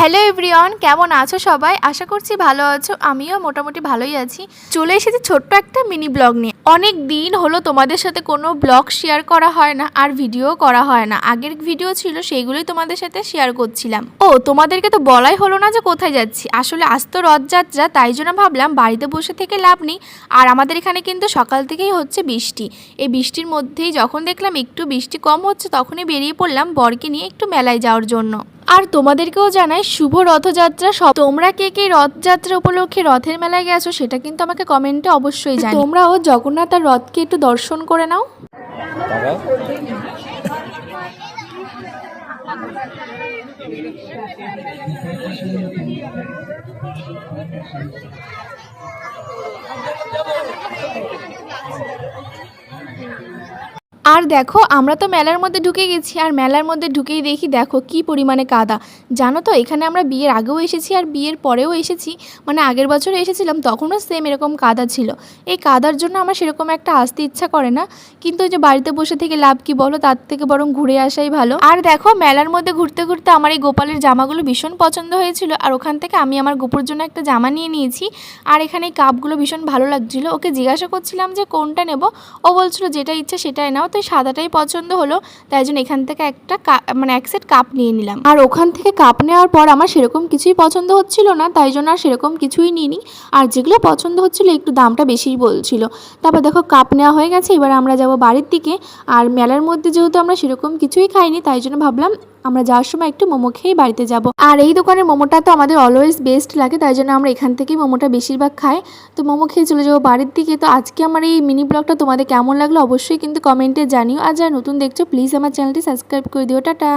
Hello everyone, কেমন আছো সবাই? আশা করছি ভালো আছো। আমিও মোটামুটি ভালোই আছি। চলে এসেছি ছোট্ট একটা মিনি ব্লগ নিয়ে। অনেক দিন হলো তোমাদের সাথে কোনো ব্লগ শেয়ার করা হয় না, আর ভিডিও করা হয় না। আগের ভিডিও ছিল সেইগুলোই তোমাদের সাথে শেয়ার করছিলাম। ও তোমাদেরকে তো বলাই হলো না যে কোথায় যাচ্ছি। আসলে আজ তো রথযাত্রা, তাই জন্য ভাবলাম বাড়িতে বসে থেকে লাভ নেই। আর আমাদের এখানে কিন্তু সকাল থেকেই হচ্ছে বৃষ্টি। এই বৃষ্টির মধ্যেই যখন দেখলাম একটু বৃষ্টি কম হচ্ছে, তখনই বেরিয়ে পড়লাম বরকে নিয়ে একটু মেলায় যাওয়ার জন্য। আর তোমাদেরকেও জানাই শুভ রথযাত্রা। সব তোমরা কে কে রথযাত্রা উপলক্ষে রথের মেলায় গেছো সেটা কিন্তু আমাকে কমেন্টে অবশ্যই জানাও। তোমরাও জগন্নাথ আর রথকে একটু দর্শন করে নাও। আর দেখো আমরা তো মেলার মধ্যে ঢুকে গেছি, আর মেলার মধ্যে ঢুকেই দেখি দেখো কি পরিমাণে কাদা। জানো তো এখানে আমরা বিয়ের আগেও এসেছি আর বিয়ের পরেও এসেছি, মানে আগের বছর এসেছিলাম তখনও সেম এরকম কাদা ছিল। এই কাদার জন্য আমার সেরকম একটা আসতে ইচ্ছা করে না, কিন্তু ওই যে বাড়িতে বসে থেকে লাভ কি বলো, তার থেকে বরং ঘুরে আসাই ভালো। আর দেখো মেলার মধ্যে ঘুরতে ঘুরতে আমার এই গোপালের জামাগুলো ভীষণ পছন্দ হয়েছিল, আর ওখান থেকে আমি আমার গোপুর জন্য একটা জামা নিয়ে নিয়েছি। আর এখানে এই কাপগুলো ভীষণ ভালো লাগছিল। ওকে জিজ্ঞাসা করছিলাম যে কোনটা নেব, ও বলছিল যেটা ইচ্ছা সেটাই নাও। তো সাদাটাই পছন্দ হলো, তাই জন্য এখান থেকে একটা এক সেট কাপ নিয়ে নিলাম। আর ওখান থেকে কাপ নেওয়ার পর আমার সেরকম কিছুই পছন্দ হচ্ছিল না, তাই জন্য আর সেরকম কিছুই নিইনি। আর যেগুলো পছন্দ হচ্ছিল একটু দামটা বেশিই বলছিল। তারপর দেখো কাপ নেওয়া হয়ে গেছে, এবার আমরা যাব বাড়ির দিকে। আর মেলার মধ্যে যেহেতু আমরা সেরকম কিছুই খাইনি, তাই জন্য ভাবলাম আমরা যাওয়ার সময় একটু মোমো খেয়ে বাড়িতে যাব। আর এই দোকানের মোমোটা তো আমাদের অলওয়েজ বেস্ট লাগে, তাই জন্য আমরা এখান থেকেই মোমোটা বেশিরভাগ খাই। তো মোমো খেয়ে চলে যাবো বাড়ির দিকে। তো আজকে আমার এই মিনি ব্লগটা তোমাদের কেমন লাগলো অবশ্যই কিন্তু কমেন্টে জানিও। আর যারা নতুন দেখছো প্লিজ আমার চ্যানেলটি সাবস্ক্রাইব করে দিও। টাটা।